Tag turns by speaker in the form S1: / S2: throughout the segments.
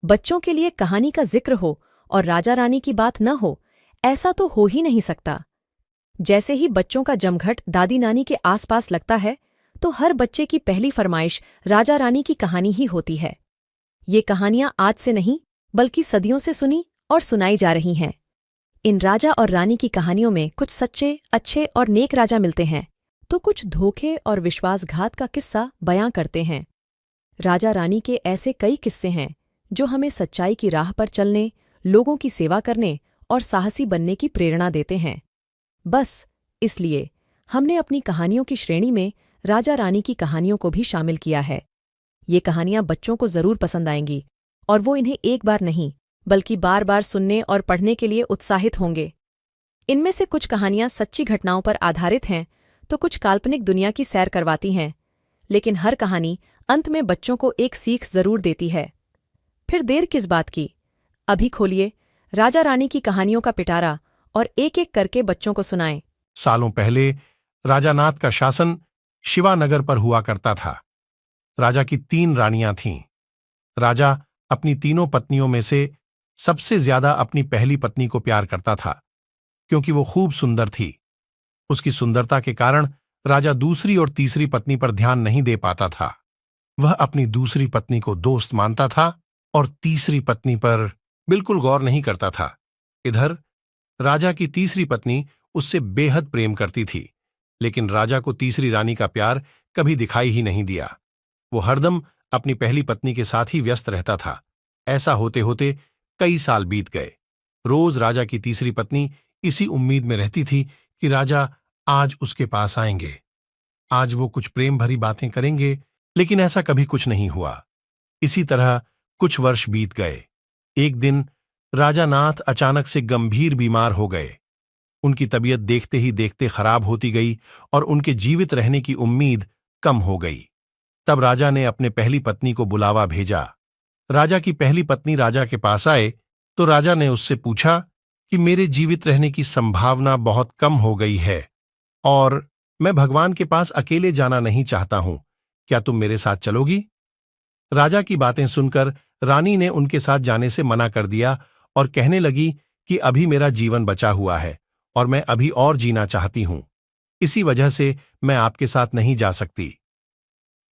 S1: बच्चों के लिए कहानी का जिक्र हो और राजा रानी की बात न हो, ऐसा तो हो ही नहीं सकता। जैसे ही बच्चों का जमघट दादी नानी के आसपास लगता है, तो हर बच्चे की पहली फरमाइश राजा रानी की कहानी ही होती है। ये कहानियां आज से नहीं, बल्कि सदियों से सुनी और सुनाई जा रही हैं। इन राजा और रानी की कहानियों में कुछ सच्चे, अच्छे और नेक राजा मिलते हैं, तो कुछ धोखे और विश्वासघात का किस्सा बयां करते हैं। राजा रानी के ऐसे कई किस्से हैं जो हमें सच्चाई की राह पर चलने, लोगों की सेवा करने और साहसी बनने की प्रेरणा देते हैं। बस इसलिए हमने अपनी कहानियों की श्रेणी में राजा रानी की कहानियों को भी शामिल किया है। ये कहानियां बच्चों को जरूर पसंद आएंगी और वो इन्हें एक बार नहीं, बल्कि बार बार सुनने और पढ़ने के लिए उत्साहित होंगे। इनमें से कुछ कहानियां सच्ची घटनाओं पर आधारित हैं, तो कुछ काल्पनिक दुनिया की सैर करवाती हैं, लेकिन हर कहानी अंत में बच्चों को एक सीख जरूर देती है। फिर देर किस बात की, अभी खोलिए राजा रानी की कहानियों का पिटारा और एक एक करके बच्चों को सुनाएं।
S2: सालों पहले राजानाथ का शासन शिवानगर पर हुआ करता था। राजा की 3 रानियां थीं। राजा अपनी तीनों पत्नियों में से सबसे ज्यादा अपनी पहली पत्नी को प्यार करता था, क्योंकि वो खूब सुंदर थी। उसकी सुंदरता के कारण राजा दूसरी और तीसरी पत्नी पर ध्यान नहीं दे पाता था। वह अपनी दूसरी पत्नी को दोस्त मानता था और तीसरी पत्नी पर बिल्कुल गौर नहीं करता था। इधर राजा की तीसरी पत्नी उससे बेहद प्रेम करती थी, लेकिन राजा को तीसरी रानी का प्यार कभी दिखाई ही नहीं दिया। वो हरदम अपनी पहली पत्नी के साथ ही व्यस्त रहता था। ऐसा होते होते कई साल बीत गए। रोज राजा की तीसरी पत्नी इसी उम्मीद में रहती थी कि राजा आज उसके पास आएंगे, आज वो कुछ प्रेम भरी बातें करेंगे, लेकिन ऐसा कभी कुछ नहीं हुआ। इसी तरह कुछ वर्ष बीत गए। एक दिन राजा नाथ अचानक से गंभीर बीमार हो गए। उनकी तबीयत देखते ही देखते खराब होती गई और उनके जीवित रहने की उम्मीद कम हो गई। तब राजा ने अपने पहली पत्नी को बुलावा भेजा। राजा की पहली पत्नी राजा के पास आए तो राजा ने उससे पूछा कि मेरे जीवित रहने की संभावना बहुत कम हो गई है और मैं भगवान के पास अकेले जाना नहीं चाहता हूं, क्या तुम मेरे साथ चलोगी? राजा की बातें सुनकर रानी ने उनके साथ जाने से मना कर दिया और कहने लगी कि अभी मेरा जीवन बचा हुआ है और मैं अभी और जीना चाहती हूं, इसी वजह से मैं आपके साथ नहीं जा सकती।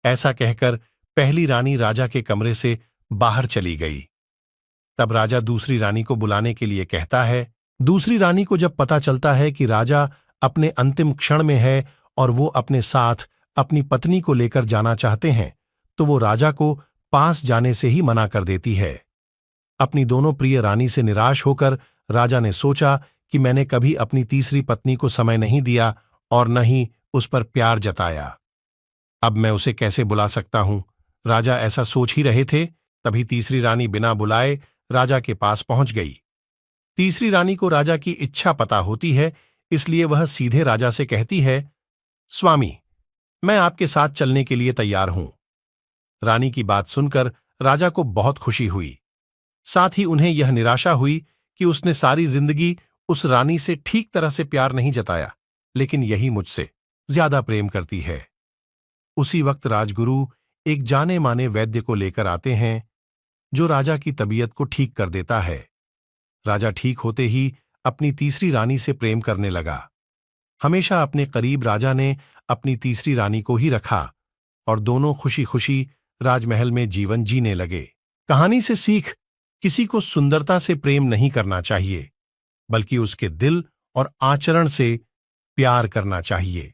S2: ऐसा कहकर पहली रानी राजा के कमरे से बाहर चली गई। तब राजा दूसरी रानी को बुलाने के लिए कहता है। दूसरी रानी को जब पता चलता है कि राजा अपने अंतिम क्षण में है और वो अपने साथ अपनी पत्नी को लेकर जाना चाहते हैं, तो वो राजा को पास जाने से ही मना कर देती है। अपनी दोनों प्रिय रानी से निराश होकर राजा ने सोचा कि मैंने कभी अपनी तीसरी पत्नी को समय नहीं दिया और न ही उस पर प्यार जताया। अब मैं उसे कैसे बुला सकता हूं? राजा ऐसा सोच ही रहे थे, तभी तीसरी रानी बिना बुलाए राजा के पास पहुंच गई। तीसरी रानी को राजा की इच्छा पता होती है, इसलिए वह सीधे राजा से कहती है, स्वामी, मैं आपके साथ चलने के लिए तैयार हूं। रानी की बात सुनकर राजा को बहुत खुशी हुई। साथ ही उन्हें यह निराशा हुई कि उसने सारी जिंदगी उस रानी से ठीक तरह से प्यार नहीं जताया, लेकिन यही मुझसे ज्यादा प्रेम करती है। उसी वक्त राजगुरु एक जाने माने वैद्य को लेकर आते हैं, जो राजा की तबीयत को ठीक कर देता है। राजा ठीक होते ही अपनी तीसरी रानी से प्रेम करने लगा। हमेशा अपने करीब राजा ने अपनी तीसरी रानी को ही रखा और दोनों खुशी खुशी राजमहल में जीवन जीने लगे। कहानी से सीख, किसी को सुंदरता से प्रेम नहीं करना चाहिए, बल्कि उसके दिल और आचरण से प्यार करना चाहिए।